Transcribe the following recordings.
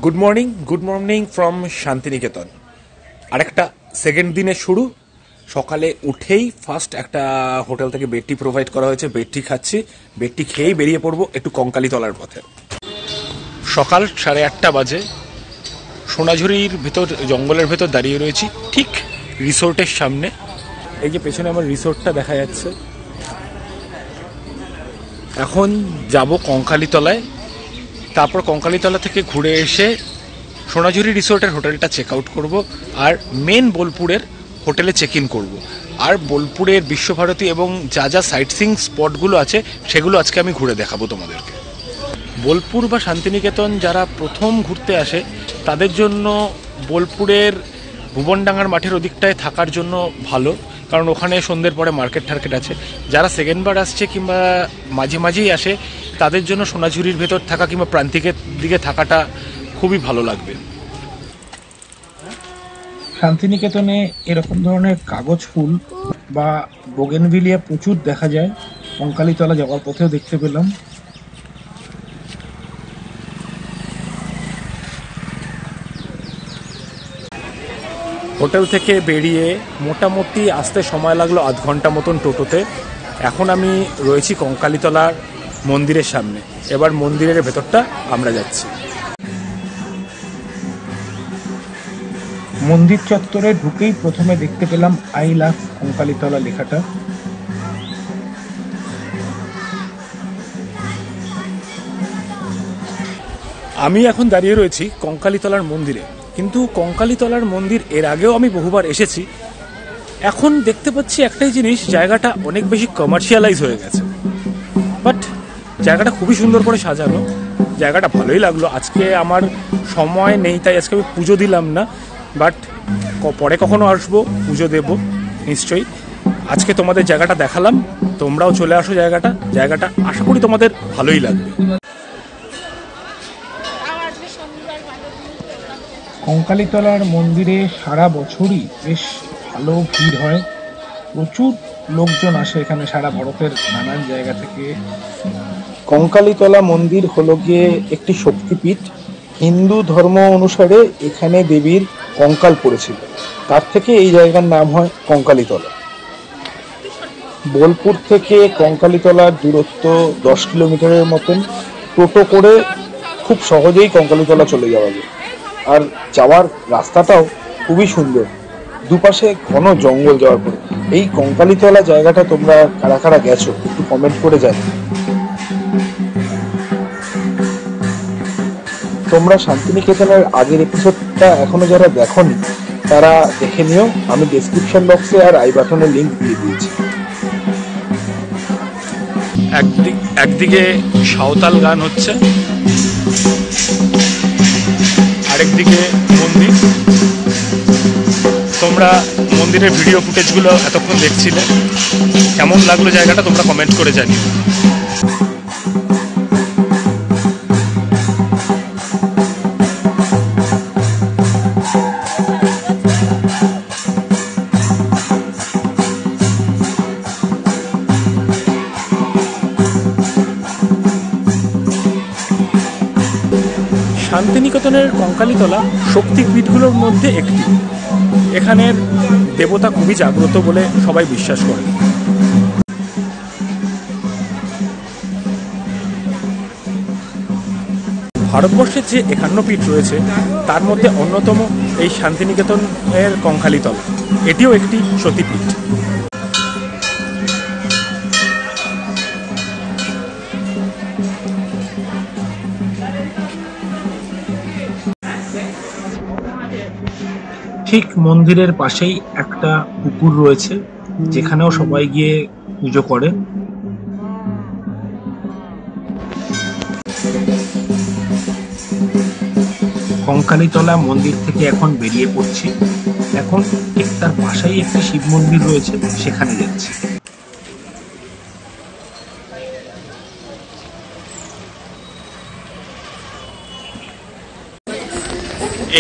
Good morning from Santiniketan. আরেকটা second দিনের শুরু। সকালে উঠেই ফার্স্ট একটা হোটেল থেকে বেডটি প্রোভাইড করা হয়েছে, বেডটি খাচ্ছি, বেডটি খেয়েই বেরিয়ে পড়বো একটু কঙ্কালীতলার পথে। সকাল 8:30 বাজে। সোনাঝুরির ভেতর জঙ্গলের ভেতর দাঁড়িয়ে রয়েছি, ঠিক রিসোর্টের সামনে। এই যে পেছনে আমার রিসোর্টটা দেখা যাচ্ছে। এখন যাব কঙ্কালীতলায়, তারপর কঙ্কালীতলা থেকে ঘুরে এসে সোনাঝুরি রিসোর্টের হোটেলটা চেক আউট করবো, আর মেন বোলপুরের হোটেলে চেক ইন করবো। আর বোলপুরের বিশ্বভারতী এবং যা যা সাইট সিইং স্পটগুলো আছে সেগুলো আজকে আমি ঘুরে দেখাবো তোমাদেরকে। বোলপুর বা শান্তিনিকেতন যারা প্রথম ঘুরতে আসে তাদের জন্য বোলপুরের ভুবনডাঙ্গার মাঠের ওদিকটায় থাকার জন্য ভালো, কারণ ওখানে সন্ধ্যের পরে মার্কেট টার্কেট আছে। যারা সেকেন্ডবার আসছে কিংবা মাঝে মাঝেই আসে তাদের জন্য সোনাঝুরির ভেতর থাকা কিংবা প্রান্তিকের দিকে থাকাটা খুবই ভালো লাগবে। শান্তিনিকেতনে এরকম ধরনের কাগজ ফুল বা বোগেনভিলিয়া প্রচুর দেখা যায়। কঙ্কালীতলা যাওয়ার পথেও দেখতে পেলাম। হোটেল থেকে বেরিয়ে মোটামুটি আসতে সময় লাগলো আধ ঘন্টা মতন টোটোতে। এখন আমি রয়েছি কঙ্কালীতলার মন্দিরের সামনে। এবার মন্দিরের ভেতরটা আমরা যাচ্ছি। মন্দির চত্বরে ঢুকেই প্রথমে দেখতে পেলাম আই লাভ কঙ্কালীতলা লেখাটা। আমি এখন দাঁড়িয়ে রয়েছি কঙ্কালীতলার মন্দিরে, কিন্তু কঙ্কালীতলার মন্দির এর আগেও আমি বহুবার এসেছি। এখন দেখতে পাচ্ছি একটাই জিনিস, জায়গাটা অনেক বেশি কমার্শিয়ালাইজ হয়ে গেছে, বাট জায়গাটা খুবই সুন্দর করে সাজানো। জায়গাটা ভালোই লাগলো। আজকে আমার সময় নেই তাই আজকে আমি পুজো দিলাম না, বাট পরে কখনো আসবো, পুজো দেব নিশ্চয়ই। আজকে তোমাদের জায়গাটা দেখালাম, তোমরাও চলে আসো। জায়গাটা আশা করি তোমাদের ভালোই লাগবে। কঙ্কালীতলার মন্দিরে সারা বছরই বেশ ভালো ভিড় হয়, প্রচুর লোকজন আসে এখানে সারা ভারতের নানান জায়গা থেকে। কঙ্কালীতলা মন্দির হলো গিয়ে একটি শক্তিপীঠ। হিন্দু ধর্ম অনুসারে এখানে দেবীর কঙ্কাল পড়েছিল, তার থেকে এই জায়গার নাম হয় কঙ্কালীতলা। বোলপুর থেকে কঙ্কালীতলার দূরত্ব 10 কিলোমিটারের মতন। টোটো করে খুব সহজেই কঙ্কালীতলা চলে যাওয়া যায়। আর যাওয়ার রাস্তাটাও খুবই সুন্দর, দুপাশে ঘন জঙ্গল যাওয়ার পরে। এই কঙ্কালীতলা জায়গাটা তোমরা কারা কারা গেছো একটু কমেন্ট করে জানি। তোমরা শান্তিনিকেতনের আগের এপিসোডটা এখনো যারা দেখোনি তারা দেখে নিও, আমি ডেসক্রিপশন বক্সে আর আই বাটনে লিংক দিয়ে দিয়েছি। একদিকে সাঁওতাল গান হচ্ছে, আরেকদিকে মন্দির। তোমরা মন্দিরের ভিডিও ফুটেজগুলো এতক্ষণ দেখছিলে, কেমন লাগলো জায়গাটা তোমরা কমেন্ট করে জানিও। শান্তিনিকেতনের কঙ্কালীতলা শক্তিপীঠগুলোর মধ্যে একটি। এখানের দেবতা খুবই জাগ্রত বলে সবাই বিশ্বাস করে। ভারতবর্ষের যে 51 পীঠ রয়েছে তার মধ্যে অন্যতম এই শান্তিনিকেতনের কঙ্কালীতলা। এটিও একটি সতীপীঠ। ঠিক মন্দিরের পাশেই একটা পুকুর রয়েছে, যেখানেও সবাই গিয়ে পুজো করে। কঙ্কালীতলা মন্দির থেকে এখন বেরিয়ে পড়ছি। এখন ঠিক তার পাশেই একটি শিব মন্দির রয়েছে, সেখানে যাচ্ছি।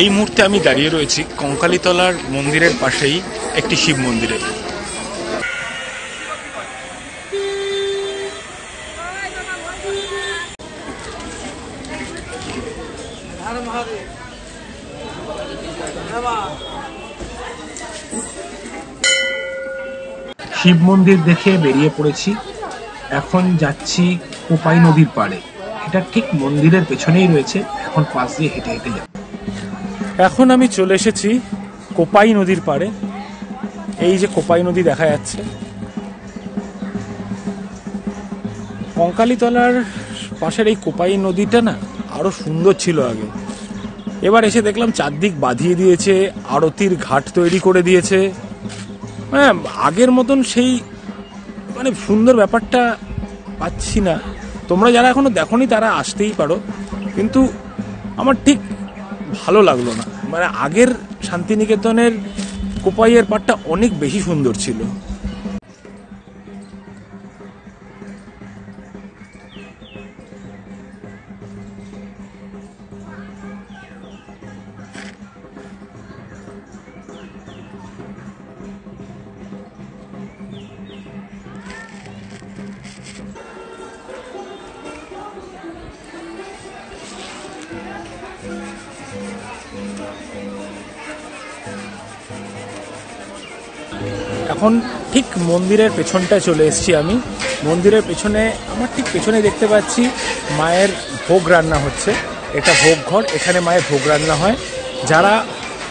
এই মুহূর্তে আমি দাঁড়িয়ে রয়েছি কঙ্কালীতলার মন্দিরের পাশেই একটি শিব মন্দিরে। শিব মন্দির দেখে বেরিয়ে পড়েছি। এখন যাচ্ছি কোপাই নদীর পাড়ে। এটা ঠিক মন্দিরের পেছনেই রয়েছে, এখন পাশ দিয়ে হেঁটে হেঁটে যাব। এখন আমি চলে এসেছি কোপাই নদীর পাড়ে। এই যে কোপাই নদী দেখা যাচ্ছে, কঙ্কালীতলার পাশের এই কোপাই নদীটা না আরো সুন্দর ছিল আগে। এবার এসে দেখলাম চারদিক বাঁধিয়ে দিয়েছে, আরতির ঘাট তৈরি করে দিয়েছে। হ্যাঁ, আগের মতন সেই মানে সুন্দর ব্যাপারটা পাচ্ছি না। তোমরা যারা এখনো দেখোনি তারা আসতেই পারো, কিন্তু আমার ঠিক ভালো লাগলো না। মানে আগের শান্তিনিকেতনের কোপাইয়ের পাড়টা অনেক বেশি সুন্দর ছিল। এখন ঠিক মন্দিরের পেছনটায় চলে এসেছি আমি। মন্দিরের পেছনে, আমার ঠিক পেছনে দেখতে পাচ্ছি মায়ের ভোগ রান্না হচ্ছে। এটা ভোগ ঘর, এখানে মায়ের ভোগ রান্না হয়। যারা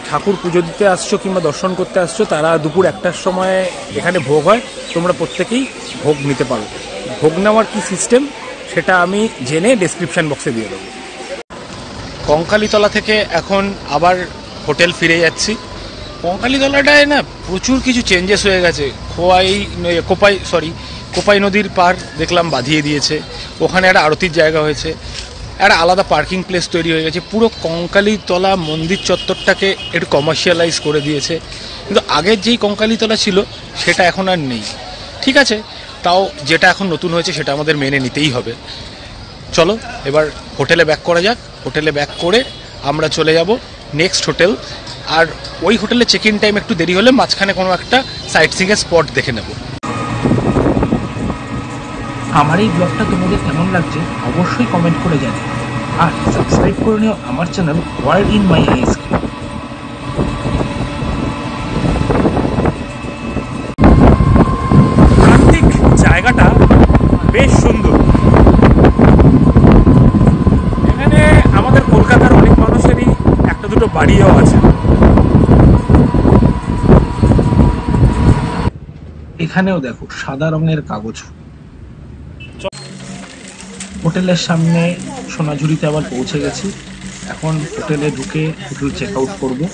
ঠাকুর পুজো দিতে আসছো কিংবা দর্শন করতে আসছো তারা দুপুর 1টার সময় এখানে ভোগ হয়, তোমরা প্রত্যেকেই ভোগ নিতে পারো। ভোগ নেওয়ার কি সিস্টেম সেটা আমি জেনে ডেসক্রিপশন বক্সে দিয়ে দেবো। কঙ্কালীতলা থেকে এখন আবার হোটেল ফিরে যাচ্ছি। কঙ্কালীতলাটায় না প্রচুর কিছু চেঞ্জেস হয়ে গেছে। কোপাই নদীর পার দেখলাম বাঁধিয়ে দিয়েছে, ওখানে একটা আরতির জায়গা হয়েছে, একটা আলাদা পার্কিং প্লেস তৈরি হয়ে গেছে। পুরো কঙ্কালীতলা মন্দির চত্বরটাকে একটু কমার্শিয়ালাইজ করে দিয়েছে। কিন্তু আগের যেই কঙ্কালীতলা ছিল সেটা এখন আর নেই। ঠিক আছে, তাও যেটা এখন নতুন হয়েছে সেটা আমাদের মেনে নিতেই হবে। চলো এবার হোটেলে ব্যাক করা যাক। হোটেলে ব্যাক করে আমরা চলে যাব নেক্সট হোটেল। আর ওই হোটেলে চেক ইন টাইম একটু দেরি হলে মাঝখানে কোনো একটা সাইট সিইংয়ের স্পট দেখে নেব। আমার এই ব্লগটা তোমাদের কেমন লাগছে অবশ্যই কমেন্ট করে জানিও, আর সাবস্ক্রাইব করে নিও আমার চ্যানেল ওয়ার্ল্ড ইন মাই আইস। প্রান্তিক জায়গাটা বেশ সুন্দর। এখানে আমাদের কলকাতার অনেক মানুষেরই একটা দুটো বাড়িও আছে। এখানেও দেখো সাদা রঙের কাগজ। হোটেলের সামনে সোনাঝুরিতে আবার পৌঁছে গেছি। এখন হোটেলে ঢুকে হোটেল চেক আউট করবো।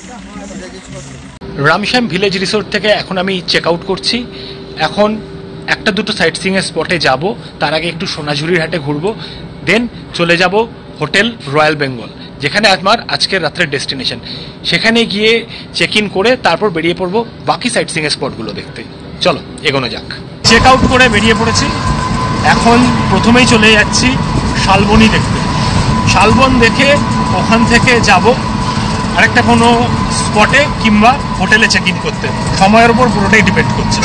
রামশ্যাম ভিলেজ রিসোর্ট থেকে এখন আমি চেক আউট করছি। এখন একটা দুটো সাইট সিইংয়ের স্পটে যাব, তার আগে একটু সোনাঝুরির হাটে ঘুরবো, দেন চলে যাব হোটেল রয়্যাল বেঙ্গল, যেখানে আমার আজকের রাত্রের ডেস্টিনেশন। সেখানে গিয়ে চেক ইন করে তারপর বেরিয়ে পড়বো বাকি সাইট সিইংয়ের স্পটগুলো দেখতে। চলো এগোনো যাক। চেক আউট করে বেরিয়ে পড়েছি। এখন প্রথমেই চলে যাচ্ছি শালবনী দেখতে। শালবন দেখে ওখান থেকে যাব আরেকটা কোনো স্পটে কিংবা হোটেলে চেক ইন করতে। সময়ের উপর পুরোটাই ডিপেন্ড করছে।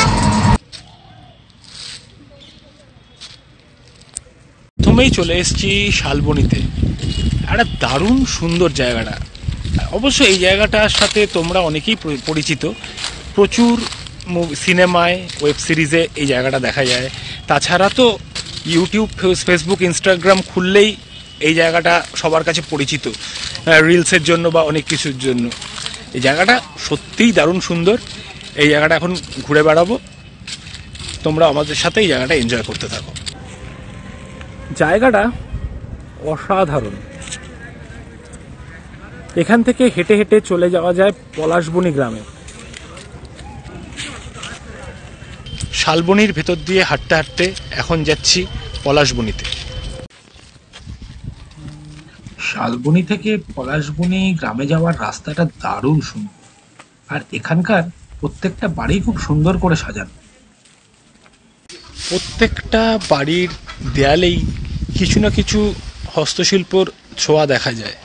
প্রথমেই চলে এসেছি শালবনীতে। একটা দারুণ সুন্দর জায়গাটা। অবশ্য এই জায়গাটার সাথে তোমরা অনেকেই পরিচিত, প্রচুর সিনেমায়, ওয়েব সিরিজে এই জায়গাটা দেখা যায়। তাছাড়া তো ইউটিউব, ফেসবুক, ইনস্টাগ্রাম খুললেই এই জায়গাটা সবার কাছে পরিচিত, রিলসের জন্য বা অনেক কিছুর জন্য। এই জায়গাটা সত্যিই দারুণ সুন্দর। এই জায়গাটা এখন ঘুরে বেড়াবো, তোমরা আমাদের সাথে এই জায়গাটা এনজয় করতে থাকো। জায়গাটা অসাধারণ। এখান থেকে হেঁটে হেঁটে চলে যাওয়া যায় পলাশবনী গ্রামে। শালবনীর ভেতর দিয়ে হাঁটতে হাঁটতে এখন যাচ্ছি পলাশবনীতে। শালবনী থেকে পলাশবনী গ্রামে যাওয়ার রাস্তাটা দারুণ সুন্দর, আর এখানকার প্রত্যেকটা বাড়ি খুব সুন্দর করে সাজানো। প্রত্যেকটা বাড়ির দেয়ালেই কিছু না কিছু হস্তশিল্পর ছোঁয়া দেখা যায়।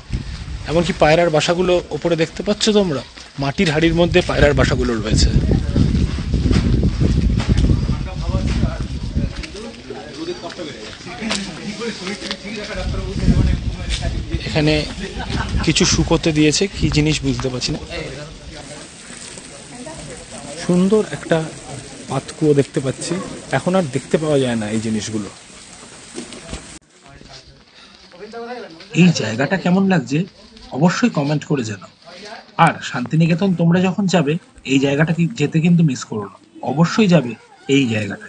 এমনকি পায়রার বাসাগুলো ওপরে দেখতে পাচ্ছ তোমরা, মাটির হাড়ির মধ্যে পায়রার বাসাগুলো রয়েছে। এখানে কিছু শুকোতে দিয়েছে, কি জিনিস বুঝতে পারছি না। সুন্দর একটা পাতকুয়ো দেখতে পাচ্ছি, এখন আর দেখতে পাওয়া যায় না এই জিনিসগুলো। এই জায়গাটা কেমন লাগছে অবশ্যই কমেন্ট করে জানাও। আর শান্তিনিকেতন তোমরা যখন যাবে এই জায়গাটা যেতে কিন্তু মিস করো না, অবশ্যই যাবে এই জায়গাটা।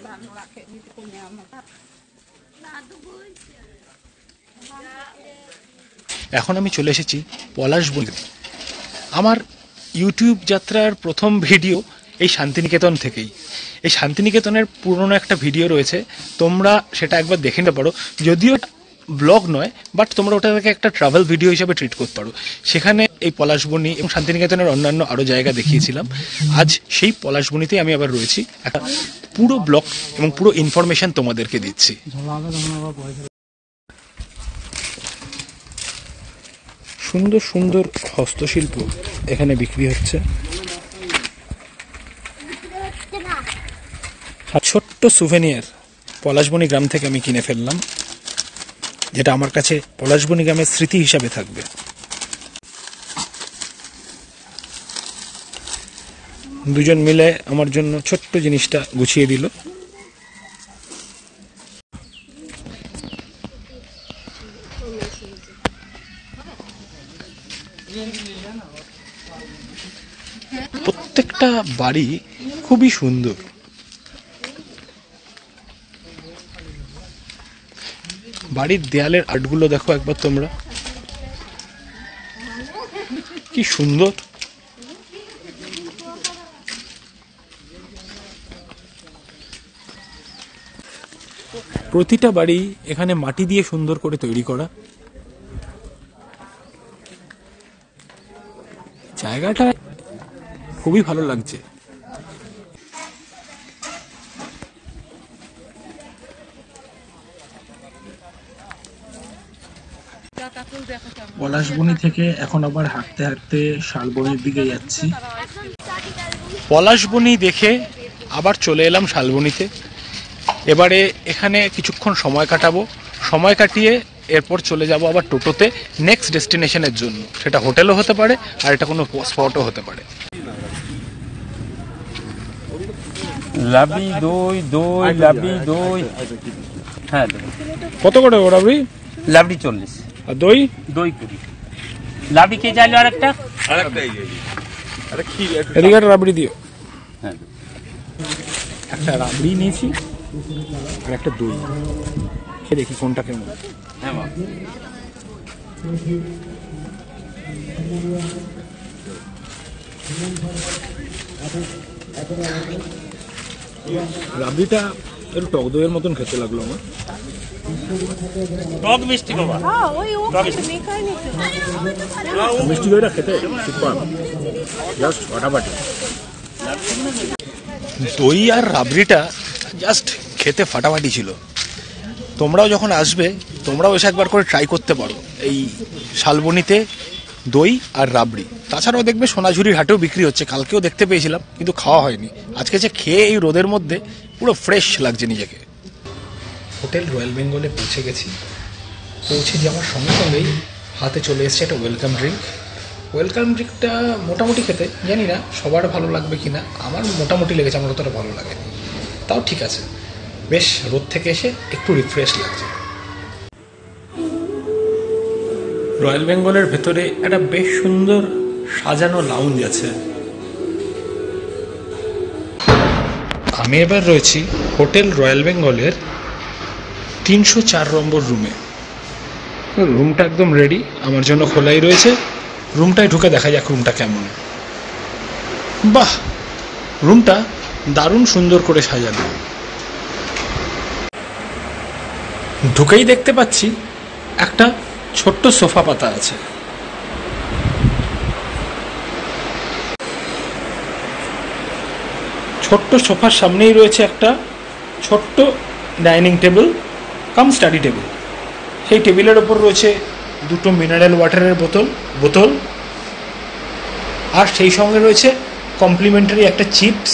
এখন আমি চলে এসেছি পলাশবনি। আমার ইউটিউব যাত্রার প্রথম ভিডিও এই শান্তিনিকেতন থেকেই। এই শান্তিনিকেতনের পুরনো একটা ভিডিও রয়েছে, তোমরা সেটা একবার দেখে নিতে পারো। যদিও ব্লগ নয়, বাট তোমরা ওটাকে একটা ট্রাভেল ভিডিও হিসাবে ট্রিট করতে পারো। সেখানে এই পলাশবনি এবং শান্তিনিকেতনের অন্যান্য আরও জায়গা দেখিয়েছিলাম। আজ সেই পলাশবনিতেই আমি আবার রয়েছি, একটা পুরো ব্লগ এবং পুরো ইনফরমেশন তোমাদেরকে দিচ্ছি। সুন্দর সুন্দর হস্তশিল্প এখানে বিক্রি হচ্ছে। ছোট্ট সুভেনিয়ার পলাশবনি গ্রাম থেকে আমি কিনে ফেললাম, যেটা আমার কাছে পলাশবনি গ্রামের স্মৃতি হিসাবে থাকবে। দুজন মিলে আমার জন্য ছোট্ট জিনিসটা গুছিয়ে দিল। প্রত্যেকটা বাড়ি খুবই সুন্দর। বাড়ির দেয়ালের আর্টগুলো দেখো একবার তোমরা, কি সুন্দর। প্রতিটা বাড়ি এখানে মাটি দিয়ে সুন্দর করে তৈরি করা। জায়গাটা খুবই ভালো লাগছে। পলাশবনি থেকে এখন আবার হাঁটতে হাঁটতে শালবনির দিকে যাচ্ছি। পলাশবনি দেখে আবার চলে এলাম শালবনিতে। এবারে এখানে কিছুক্ষণ সময় কাটাবো, সময় কাটিয়ে এরপর চলে যাব আবার টোটোতে নেক্সট ডেস্টিনেশনের জন্য। সেটা হোটেলও হতে পারে আর এটা কোনো স্পটও হতে পারে। লাবড়ি দই দই লাবড়ি দই। হ্যাঁ কত করে ওরা লাবড়ি 40 আর দই? দই 20। লাবড়ি কে চাইলো আরেকটা? এদিকে একটা রাবড়ি দিও। হ্যাঁ একটা রাবড়ি নিয়েছি আর একটা দই, খেয়ে দেখি কোনটা কেমন। হ্যাঁ বাবা। রাবড়িটা একটু টক দইয়ের মতন খেতে লাগলো আমার। টক মিষ্টি বাবা। মিষ্টি দইটা খেতে সুপার, জাস্ট ফাটাফাটি। দই আর রাবড়িটা জাস্ট খেতে ফাটাফাটি ছিল। তোমরাও যখন আসবে তোমরাও এসে একবার করে ট্রাই করতে পারো এই শালবনিতে দই আর রাবড়ি। তাছাড়াও দেখবে সোনাঝুরির হাটেও বিক্রি হচ্ছে, কালকেও দেখতে পেয়েছিলাম কিন্তু খাওয়া হয়নি। আজকে যে খেয়ে এই রোদের মধ্যে পুরো ফ্রেশ লাগছে নিজেকে। হোটেল রয়্যাল বেঙ্গলে পৌঁছে গেছি। পৌঁছে যাওয়ার সঙ্গে সঙ্গেই হাতে চলে এসছে একটা ওয়েলকাম ড্রিঙ্ক। ওয়েলকাম ড্রিঙ্কটা মোটামুটি খেতে, জানি না সবার ভালো লাগবে কি না, আমার মোটামুটি লেগেছে, আমার অতটা ভালো লাগেনি, তাও ঠিক আছে। বেশ রোদ থেকে এসে একটু রিফ্রেশ লাগছে। রয়্যাল বেঙ্গলের ভেতরে একটা বেশ সুন্দর সাজানো লাউঞ্জ আছে। আমি এবার রয়েছি হোটেল রয়্যাল বেঙ্গলের 304 নম্বর রুমে। রুমটা একদম রেডি, আমার জন্য খোলাই রয়েছে। রুমটায় ঢুকে দেখা যাক রুমটা কেমন। বাহ, রুমটা দারুণ সুন্দর করে সাজানো। ঢুকেই দেখতে পাচ্ছি একটা ছোট্ট সোফা পাতা আছে। ছোট্ট সোফার সামনেই রয়েছে একটা ছোট্ট ডাইনিং টেবিল কাম স্টাডি টেবিল। সেই টেবিলের ওপর রয়েছে দুটো মিনারেল ওয়াটারের বোতল আর সেই সঙ্গে রয়েছে কমপ্লিমেন্টারি একটা চিপস,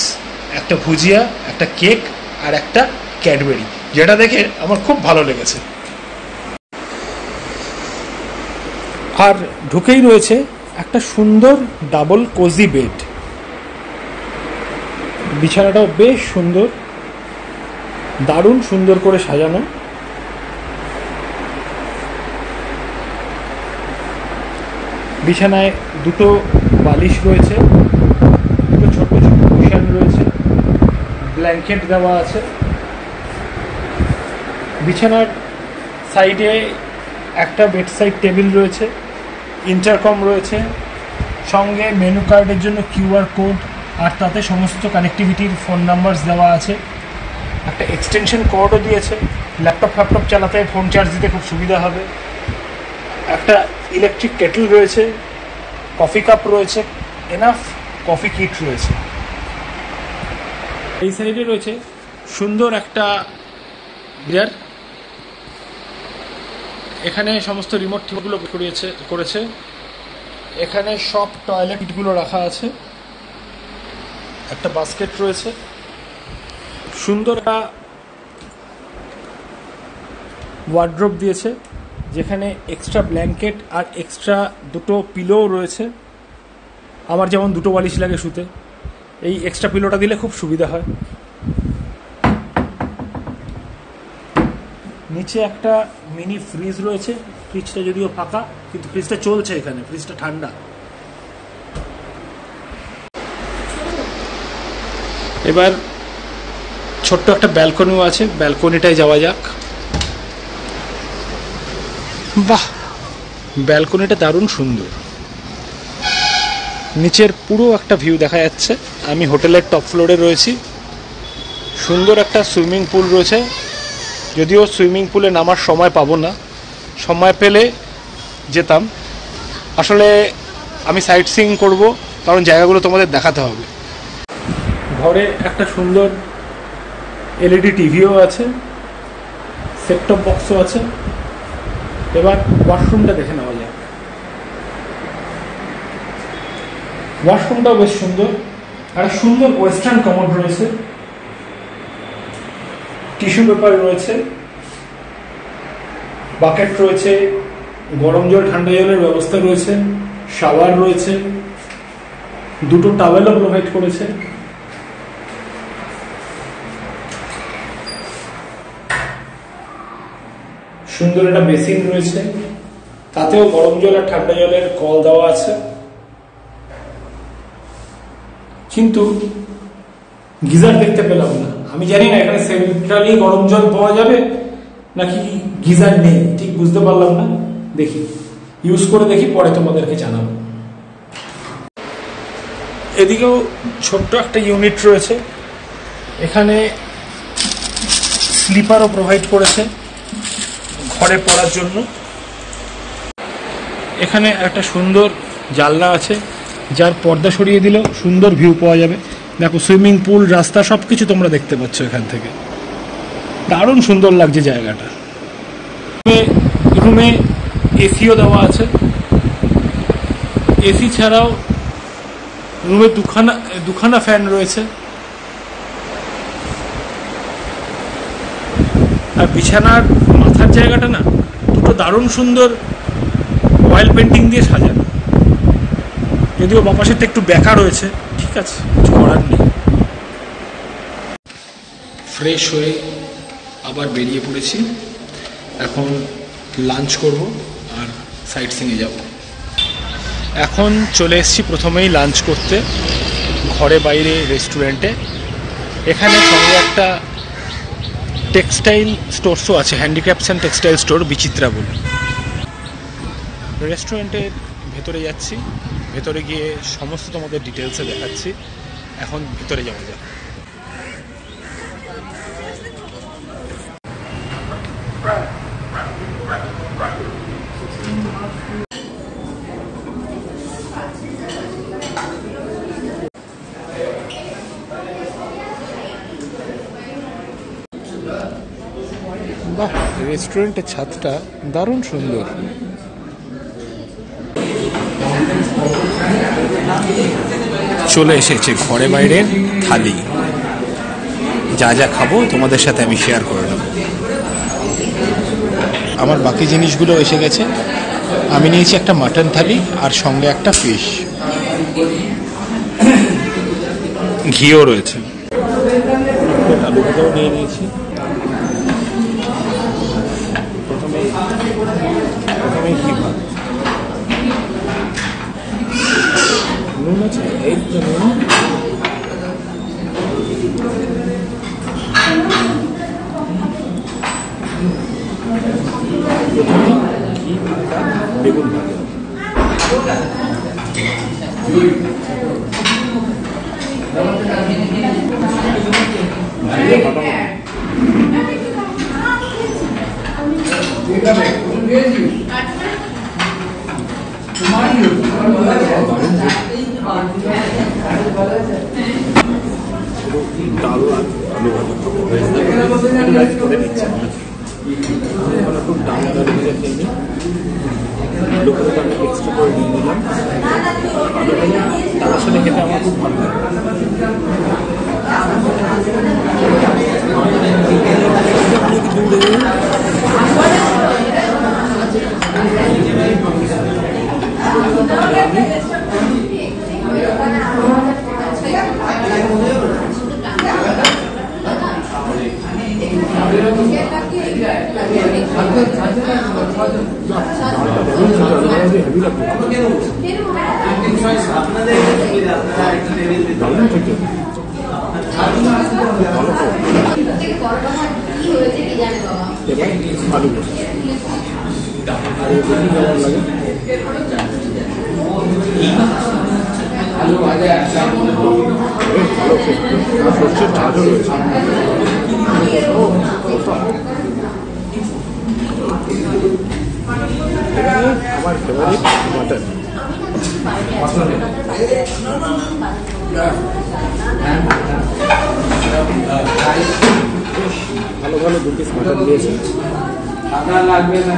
একটা ভুজিয়া, একটা কেক আর একটা ক্যাডবেরি, যেটা দেখে আমার খুব ভালো লেগেছে। আর ঢুকেই রয়েছে একটা সুন্দর ডাবল কোজি বেড। বিছানাটাও বেশ সুন্দর, দারুণ সুন্দর করে সাজানো। বিছানায় দুটো বালিশ রয়েছে, দুটো ছোট ছোট কুশন রয়েছে, ব্ল্যাঙ্কেট দেওয়া আছে। বিছানার সাইডে একটা বেডসাইড টেবিল রয়েছে, ইন্টারকম রয়েছে, সঙ্গে মেনু কার্ডের জন্য কিউআর কোড, আর তাতে সমস্ত কানেক্টিভিটির ফোন নাম্বার দেওয়া আছে। একটা এক্সটেনশন কর্ডও দিয়েছে, ল্যাপটপ ফ্যাপটপ চালাতে, ফোন চার্জ দিতে খুব সুবিধা হবে। একটা ইলেকট্রিক কেটল রয়েছে, কফি কাপ রয়েছে, এনাফ কফি কিট রয়েছে। এই সাইডে রয়েছে সুন্দর একটা গিজার। এখানে সমস্ত রিমোট গুলো করেছে। এখানে সব টয়লেটগুলো রাখা আছে, একটা বাস্কেট রয়েছে, সুন্দর একটা ওয়ার্ড্রোব দিয়েছে যেখানে এক্সট্রা ব্ল্যাঙ্কেট আর এক্সট্রা দুটো পিলো রয়েছে। আমার যেমন দুটো বালিশ লাগে শুতে, এই এক্সট্রা পিলোটা দিলে খুব সুবিধা হয়। নিচে একটা মিনি ফ্রিজ রয়েছে, ফ্রিজটা যদিও ফাঁকা কিন্তু ফ্রিজটা চলছে, এখানে ফ্রিজটা ঠান্ডা। এবার ছোট্ট একটা ব্যালকনিও আছে, ব্যালকনিটায় যাওয়া যাক। বাহ, ব্যালকনিটা দারুণ সুন্দর, নিচের পুরো একটা ভিউ দেখা যাচ্ছে। আমি হোটেলের টপ ফ্লোরে রয়েছি, সুন্দর একটা সুইমিং পুল রয়েছে। যদিও সুইমিং পুলে নামার সময় পাবো না, সময় পেলে যেতাম। আসলে আমি সাইট সিইং করবো, কারণ জায়গাগুলো তোমাদের দেখাতে হবে। ঘরে একটা সুন্দর এলইডি টিভিও আছে, সেট টপ বক্সও আছে। এবার ওয়াশরুমটা দেখে নেওয়া যাক। ওয়াশরুমটাও বেশ সুন্দর, একটা সুন্দর ওয়েস্টার্ন কমোড রয়েছে, টিস্যু পেপার রয়েছে, বাকেট রয়েছে, গরম জল ঠান্ডা জলের ব্যবস্থা রয়েছে, শাওয়ার রয়েছে, দুটো টাওয়েলও প্রোভাইড করেছে। সুন্দর একটা বেসিন রয়েছে, তাতেও গরম জল আর ঠান্ডা জলের কল দেওয়া আছে। কিন্তু গিজার দেখতে পেলাম না। আমি জানি না এখানে সেন্ট্রালি গরম জল পাওয়া যাবে নাকি গিজার নেই, ঠিক বুঝতে পারলাম না। দেখি, ইউজ করে দেখি, পরে তোমাদেরকে জানাবো। এদিকেও ছোট্ট একটা ইউনিট রয়েছে, এখানে স্লিপারও প্রোভাইড করেছে ঘরে পড়ার জন্য। এখানে একটা সুন্দর জানলা আছে, যার পর্দা সরিয়ে দিলেও সুন্দর ভিউ পাওয়া যাবে। দেখো, সুইমিং পুল, রাস্তা সবকিছু তোমরা দেখতে পাচ্ছ এখান থেকে। দারুণ সুন্দর লাগছে জায়গাটা। রুমে এসিও দেওয়া আছে। এসি ছাড়াও রুমে দুখানা ফ্যান রয়েছে। আর বিছানার মাথার জায়গাটা না, দুটো দারুণ সুন্দর অয়েল পেন্টিং দিয়ে সাজানো। যদিও বাপাসেরটা একটু বেঁকা রয়েছে, ঠিক আছে, কিছু করার নেই। ফ্রেশ হয়ে আবার বেরিয়ে পড়েছি, এখন লাঞ্চ করব আর সাইট সিইংয়ে যাব। এখন চলে এসেছি প্রথমেই লাঞ্চ করতে ঘরে বাইরে রেস্টুরেন্টে। এখানে সঙ্গে একটা টেক্সটাইল স্টোরসও আছে, হ্যান্ডিক্রাফটস অ্যান্ড টেক্সটাইল স্টোর বিচিত্রা বলে। রেস্টুরেন্টের ভেতরে যাচ্ছি, ভেতরে গিয়ে সমস্ত তোমাদের ডিটেলসে দেখাচ্ছি। এখন ভেতরে যাওয়া যাক। বাহ, রেস্টুরেন্টের ছাদটা দারুণ সুন্দর। চলে এসেছে ঘরে বাইরের থালি। যা যা খাবো তোমাদের সাথে আমি শেয়ার করে নেব। আমার বাকি জিনিসগুলো এসে গেছে, আমি নিয়েছি একটা মাটন থালি আর সঙ্গে একটা ফিশ, ঘিও রয়েছে। আলু ভাজাও নিয়ে নিয়েছি। প্রথমে ঘি ভাত, নুন আছে, এই তো নুন। ঘি ভাজা বেগুন ভাজা, ডাল আর আলু ভাজা করে নিচ্ছে। এখন একটু ডাল আর আলু ভাজা খেয়ে নিই। আলু ভাজাটা আমি এক্সট্রা করে নিয়ে নিলাম। আলু ভাজা তার সাথে খেতে আমার খুব ভালো লাগে। আমার ফেভারিট মাটন। ভালো ভালো দু পিস মাটন দিয়েছে। আপনার লাগবে না?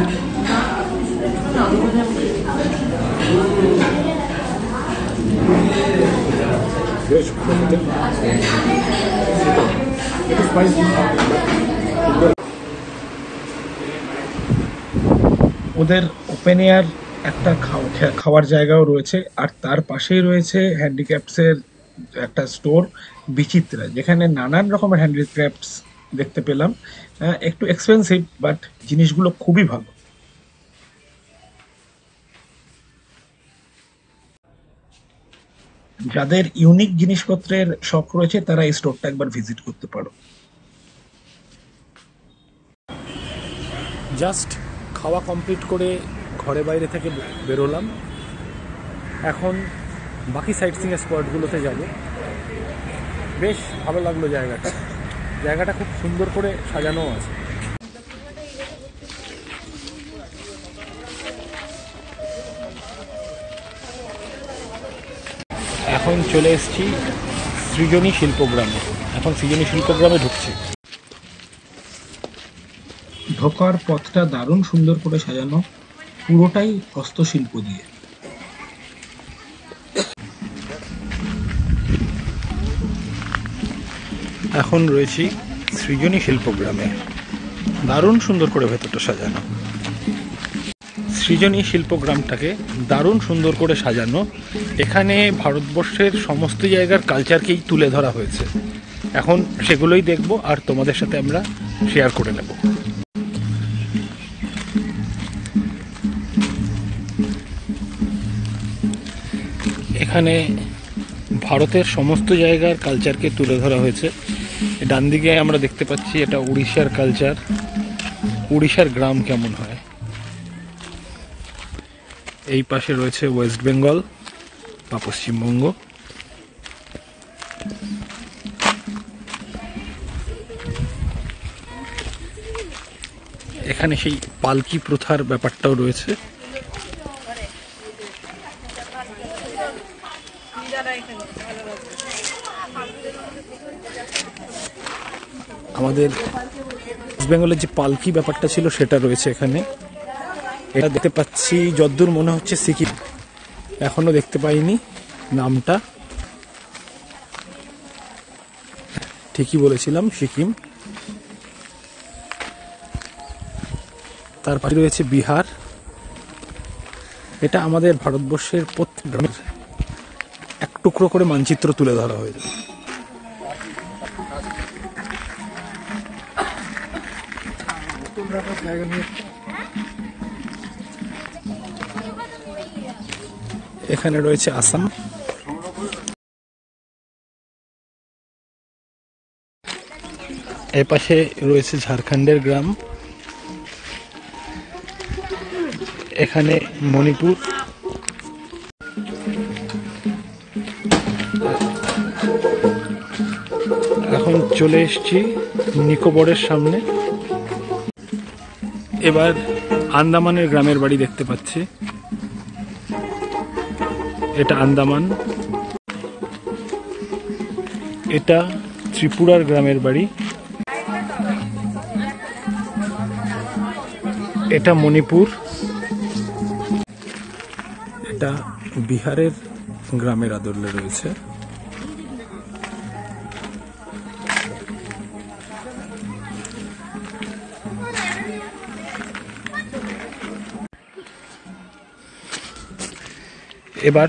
বেশ ভালো খেতে, একটু স্পাইসি। ওদের ওপেন এয়ার একটা খাওয়ার জায়গাও রয়েছে, আর তার পাশেই রয়েছে হ্যান্ডিক্রাফটসের একটা স্টোর বিচিত্রা, যেখানে নানান রকমের হ্যান্ডিক্রাফটস দেখতে পেলাম। একটু এক্সপেন্সিভ, বাট জিনিসগুলো খুবই ভালো। যাদের ইউনিক জিনিসপত্রের শখ রয়েছে তারা এই স্টোরটা একবার ভিজিট করতে পারো। জাস্ট খাওয়া কমপ্লিট করে ঘরে বাইরে থেকে বেরোলাম। এখন বাকি সাইট সিইং স্পটগুলোতে যাব। বেশ ভালো লাগলো জায়গাটা। জায়গাটা খুব সুন্দর করে সাজানো আছে। এখন চলে এসেছি সৃজনী শিল্পগ্রামে। এখন সৃজনী শিল্পগ্রামে ঢুকছি। ঢোকার পথটা দারুণ সুন্দর করে সাজানো, পুরোটাই হস্তশিল্প দিয়ে। এখন রয়েছি সৃজনী শিল্পগ্রামে। দারুণ সুন্দর করে ভেতরটা সাজানো। সৃজনী শিল্পগ্রামটাকে দারুণ সুন্দর করে সাজানো। এখানে ভারতবর্ষের সমস্ত জায়গার কালচারকেই তুলে ধরা হয়েছে। এখন সেগুলোই দেখব আর তোমাদের সাথে আমরা শেয়ার করে নেব। এখানে ভারতের সমস্ত জায়গার কালচারকে তুলে ধরা হয়েছে। ডান দিকে আমরা দেখতে পাচ্ছি এটা উড়িষ্যার কালচার, উড়িষ্যার গ্রাম কেমন হয়। এই পাশে রয়েছে ওয়েস্ট বেঙ্গল বা পশ্চিমবঙ্গ। এখানে সেই পালকি প্রথার ব্যাপারটাও রয়েছে। আমাদের ওয়েস্ট বেঙ্গলের যে পালকি ব্যাপারটা ছিল সেটা রয়েছে এখানে। এটা দেখতে পাচ্ছি, যদ্দূর মনে হচ্ছে সিকিম, এখনো দেখতে পাইনি নামটা। ঠিকই বলেছিলাম, সিকিম। তার পাশে রয়েছে বিহার। এটা আমাদের ভারতবর্ষের প্রত্যেক গ্রামের এক টুকরো করে মানচিত্র তুলে ধরা হয়েছে। এখানে রয়েছে আসাম, এপাশে রয়েছে ঝাড়খণ্ডের গ্রাম, এখানে মণিপুর, এখন চলে এসেছি নিকোবরের সামনে। এবার আন্দামানের গ্রামের বাড়ি দেখতে পাচ্ছি, এটা আন্দামান, এটা ত্রিপুরার গ্রামের বাড়ি, এটা মণিপুর, এটা বিহারের গ্রামের আদলে রয়েছে। এবার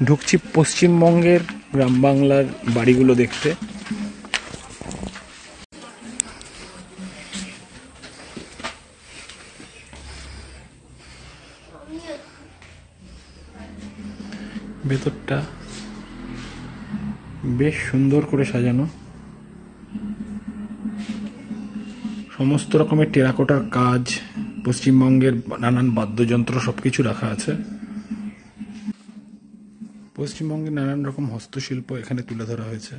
ঢুকছি পশ্চিমবঙ্গের গ্রাম বাংলার বাড়িগুলো দেখতে। ভেতরটা বেশ সুন্দর করে সাজানো, সমস্ত রকমের টেরাকোটার কাজ, পশ্চিমবঙ্গের নানান বাদ্যযন্ত্র সবকিছু রাখা আছে। পশ্চিমবঙ্গের নানান রকম হস্তশিল্প এখানে তুলে ধরা হয়েছে।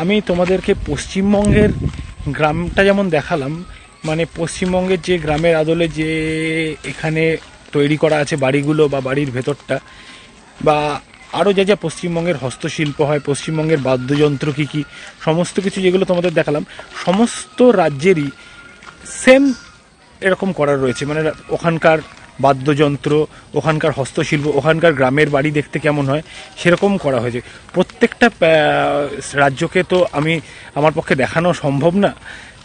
আমি তোমাদেরকে পশ্চিমবঙ্গের গ্রামটা যেমন দেখালাম, মানে পশ্চিমবঙ্গের যে গ্রামের আদলে যে এখানে তৈরি করা আছে বাড়িগুলো বা বাড়ির ভেতরটা, বা আরও যা যা পশ্চিমবঙ্গের হস্তশিল্প হয়, পশ্চিমবঙ্গের বাদ্যযন্ত্র কী কী সমস্ত কিছু যেগুলো তোমাদের দেখালাম, সমস্ত রাজ্যেরই সেম এরকম করা রয়েছে। মানে ওখানকার বাদ্যযন্ত্র, ওখানকার হস্তশিল্প, ওখানকার গ্রামের বাড়ি দেখতে কেমন হয় সেরকম করা হয়েছে। প্রত্যেকটা রাজ্যকে তো আমার পক্ষে দেখানো সম্ভব না,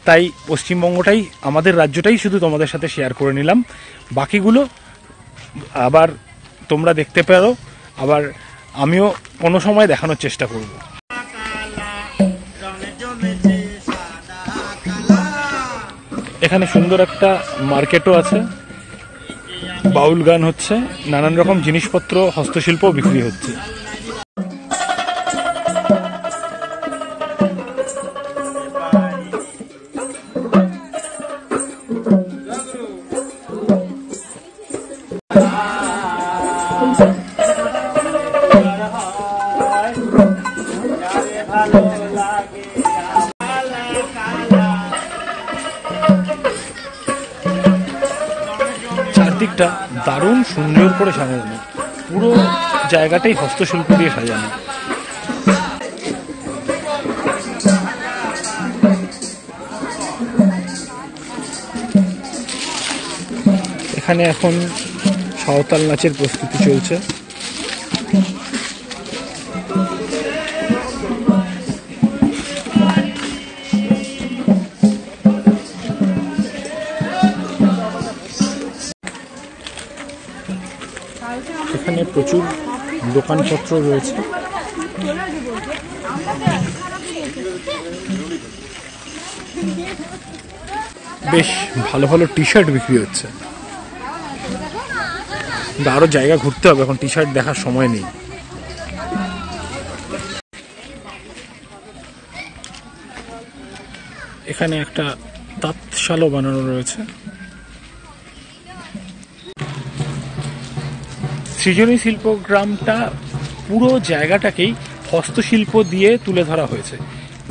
তাই পশ্চিমবঙ্গটাই, আমাদের রাজ্যটাই শুধু তোমাদের সাথে শেয়ার করে নিলাম। বাকিগুলো আবার তোমরা দেখতে পারো, আবার আমিও কোনো সময় দেখানোর চেষ্টা করব। এখানে সুন্দর একটা মার্কেটও আছে, বাউল গান হচ্ছে, নানান রকম জিনিসপত্র হস্তশিল্প বিক্রি হচ্ছে। চারদিকটা দারুণ সুন্দর করে সাজানো, পুরো জায়গাটাই হস্তশিল্প দিয়ে সাজানো। এখানে এখন সাঁওতাল নাচের প্রস্তুতি চলছে। এখানে প্রচুর দোকানপত্র রয়েছে। বেশ ভালো ভালো টি শার্ট বিক্রি হচ্ছে, আরো জায়গা ঘুরতে হবে, এখন টি শার্ট দেখার সময় নেই। এখানে একটা তাঁতশালও বানানো রয়েছে। সৃজনী শিল্প গ্রামটা পুরো জায়গাটাকেই হস্তশিল্প দিয়ে তুলে ধরা হয়েছে।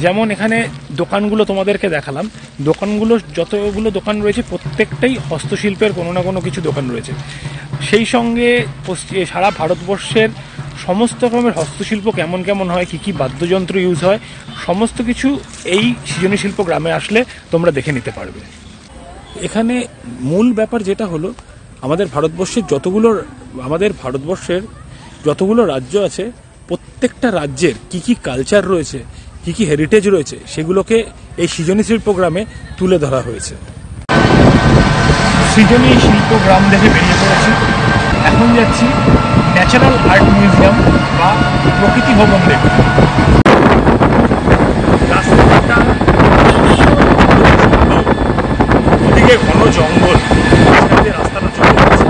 যেমন এখানে দোকানগুলো তোমাদেরকে দেখালাম, দোকানগুলো যতগুলো দোকান রয়েছে প্রত্যেকটাই হস্তশিল্পের কোনো না কোনো কিছু দোকান রয়েছে। সেই সঙ্গে সারা ভারতবর্ষের সমস্ত রকমের হস্তশিল্প কেমন কেমন হয়, কী কী বাদ্যযন্ত্র ইউজ হয়, সমস্ত কিছু এই সৃজনী শিল্প গ্রামে আসলে তোমরা দেখে নিতে পারবে। এখানে মূল ব্যাপার যেটা হলো, আমাদের ভারতবর্ষের যতগুলো রাজ্য আছে, প্রত্যেকটা রাজ্যের কী কী কালচার রয়েছে, কী কী হেরিটেজ রয়েছে, সেগুলোকে এই সৃজনী শিল্প গ্রামে তুলে ধরা হয়েছে। সৃজনী শিল্প গ্রাম দেখে বেরিয়ে পড়েছি। এখন যাচ্ছি ন্যাচারাল আর্ট মিউজিয়াম বা প্রকৃতি ভবন দেখতে। রাস্তাটা ওদিকে ঘন জঙ্গল, রাস্তাটা চলে যাচ্ছে।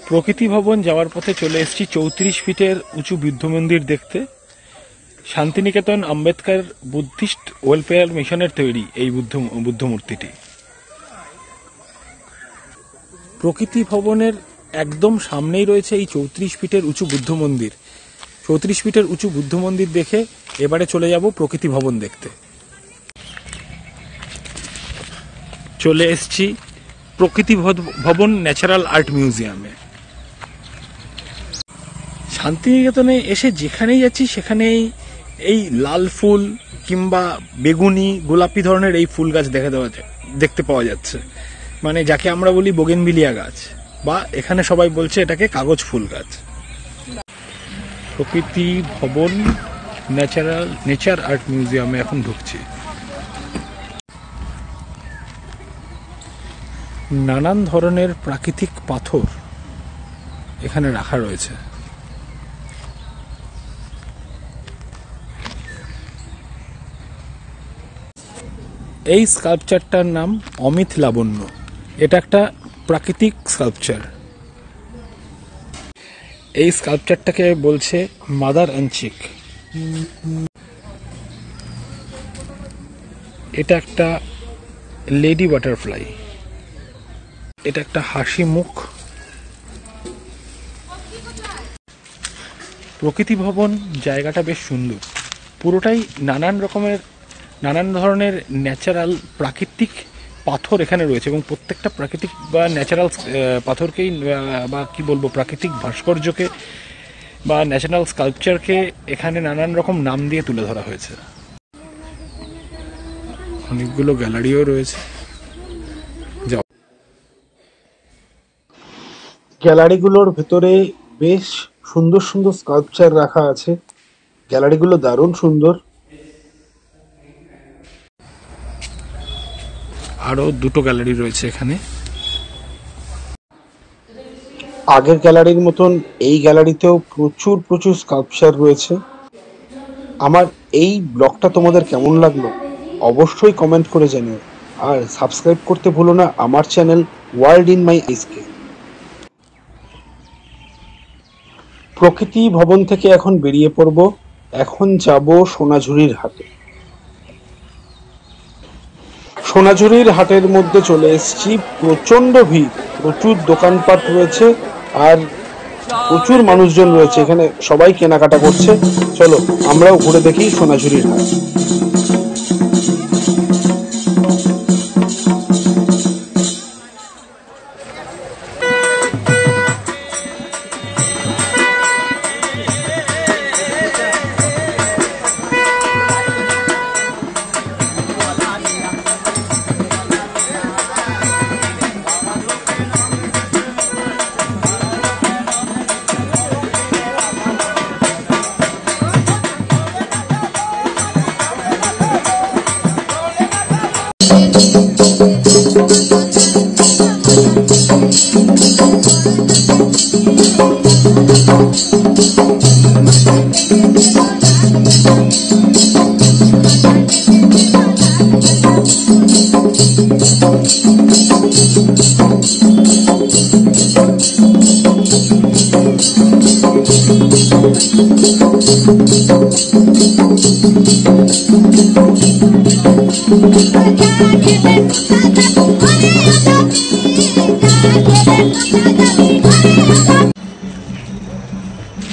প্রকৃতি ভবন যাওয়ার পথে চলে এসেছি 34 ফিটের উঁচু বুদ্ধ মন্দির দেখতে। শান্তিনিকেতন আম্বেদকর বুদ্ধিস্ট ওয়েলফেয়ার মিশনের তৈরি এই বুদ্ধ মূর্তিটি। প্রকৃতি ভবনের একদম সামনেই রয়েছে এই 34 ফিটের উঁচু বুদ্ধ মন্দির। 34 ফিটের উঁচু বুদ্ধ মন্দির দেখে এবারে চলে যাব প্রকৃতি ভবন দেখতে। চলে এসেছি প্রকৃতি ভবন ন্যাচারাল আর্ট মিউজিয়ামে। শান্তিনিকেতনে এসে যেখানেই যাচ্ছি সেখানেই এই লাল ফুল কিংবা বেগুনি গোলাপি ধরনের এই ফুল গাছ দেখতে পাওয়া যাচ্ছে, মানে যাকে আমরা বলি বোগেনভিলিয়া গাছ, বা এখানে সবাই বলছে এটাকে কাগজ ফুল গাছ। প্রকৃতি ভবন নেচার আর্ট মিউজিয়ামে এখন ঢুকছি। নানান ধরনের প্রাকৃতিক পাথর এখানে রাখা রয়েছে। এই স্কাল্পচারটার নাম অমিত লাবণ্য। এটা একটা প্রাকৃতিক স্কাল্পচার। এই স্কাল্পচারটাকে বলছে মাদার আনচিক। এটা একটা লেডি বাটারফ্লাই। এটা একটা হাসি মুখ। প্রকৃতি ভবন জায়গাটা বেশ সুন্দর, পুরোটাই নানান ধরনের ন্যাচারাল প্রাকৃতিক পাথর এখানে রয়েছে, এবং প্রত্যেকটা প্রাকৃতিক বা ন্যাচারাল পাথরকেই বা কি বলবো প্রাকৃতিক ভাস্কর্যকে বা ন্যাচারাল স্কাল্পচারকে এখানে নানান রকম নাম দিয়ে তুলে ধরা হয়েছে। অনেকগুলো গ্যালারিও রয়েছে। গ্যালারিগুলোর ভেতরে বেশ সুন্দর সুন্দর স্কাল্পচার রাখা আছে। গ্যালারিগুলো দারুণ সুন্দর। আরো দুটো গ্যালারি রয়েছে এখানে। আগের গ্যালারির মতন এই গ্যালারিতেও প্রচুর স্কাল্পচার রয়েছে। আমার এই ব্লগটা তোমাদের কেমন লাগলো অবশ্যই কমেন্ট করে জানিও, আর সাবস্ক্রাইব করতে ভুলো না আমার চ্যানেল ওয়ার্ল্ড ইন মাই আইসকে। প্রকৃতি ভবন থেকে এখন বেরিয়ে পড়ব। এখন যাব সোনাঝুরির হাটে। সোনাঝুরির হাটের মধ্যে চলে এসেছি। প্রচন্ড ভিড়, প্রচুর দোকানপাট রয়েছে আর প্রচুর মানুষজন রয়েছে। এখানে সবাই কেনাকাটা করছে। চলো আমরাও ঘুরে দেখি সোনাঝুরির হাট।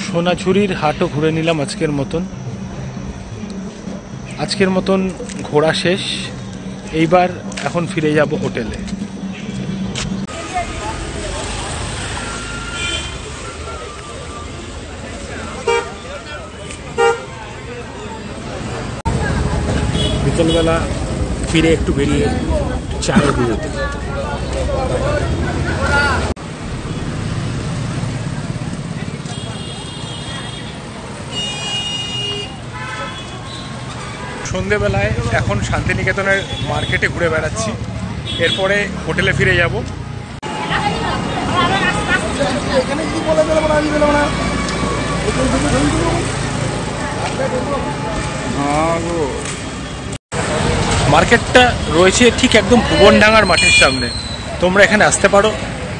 সোনাঝুরির হাটও ঘুরে নিলাম আজকের মতন ঘোরা শেষ। এইবার এখন ফিরে যাব হোটেলে। বিকেলবেলা ফিরে একটু বেরিয়ে চায়ের বিরতি। সন্ধেবেলায় এখন শান্তিনিকেতনের মার্কেটে ঘুরে বেড়াচ্ছি, এরপরে হোটেলে ফিরে যাব। মার্কেটটা রয়েছে ঠিক একদম ভুবনডাঙ্গার মাঠের সামনে। তোমরা এখানে আসতে পারো,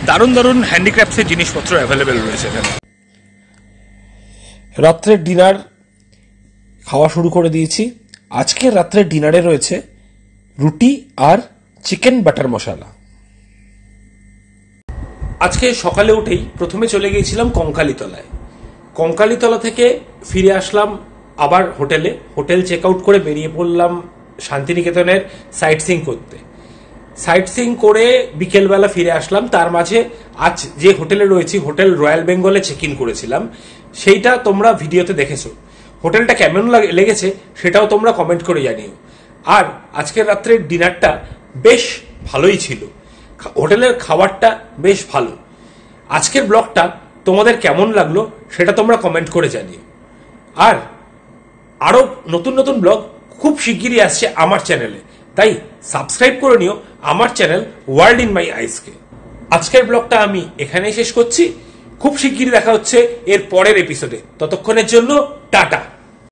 দারুণ দারুণ হ্যান্ডিক্রাফটসের জিনিসপত্র অ্যাভেলেবেল রয়েছে এখানে। রাত্রের ডিনার খাওয়া শুরু করে দিয়েছি। আজকের রাত্রের ডিনারে রয়েছে রুটি আর চিকেন বাটার মশলা। আজকে সকালে উঠেই প্রথমে চলে গিয়েছিলাম কঙ্কালীতলায়। কঙ্কালীতলা থেকে ফিরে আসলাম আবার হোটেলে। হোটেল চেক আউট করে বেরিয়ে পড়লাম শান্তিনিকেতনের সাইট সিইং করতে। সাইট সিইং করে বিকেলবেলা ফিরে আসলাম। তার মাঝে আজ যে হোটেলে রয়েছি, হোটেল রয়্যাল বেঙ্গলে চেক ইন করেছিলাম, সেইটা তোমরা ভিডিওতে দেখেছো। হোটেলটা কেমন লেগেছে সেটাও তোমরা কমেন্ট করে জানিও। আর আজকের রাত্রের ডিনারটা বেশ ভালোই ছিল, হোটেলের খাবারটা বেশ ভালো। আজকের ব্লগটা তোমাদের কেমন লাগলো সেটা তোমরা কমেন্ট করে জানিও। আর আরো নতুন নতুন ব্লগ খুব শিগগিরই আসছে আমার চ্যানেলে, তাই সাবস্ক্রাইব করে নিও আমার চ্যানেল ওয়ার্ল্ড ইন মাই আইসকে। আজকের ব্লগটা আমি এখানেই শেষ করছি। খুব শিগগিরই দেখা হচ্ছে এর পরের এপিসোডে। ততক্ষণের জন্য টাটা।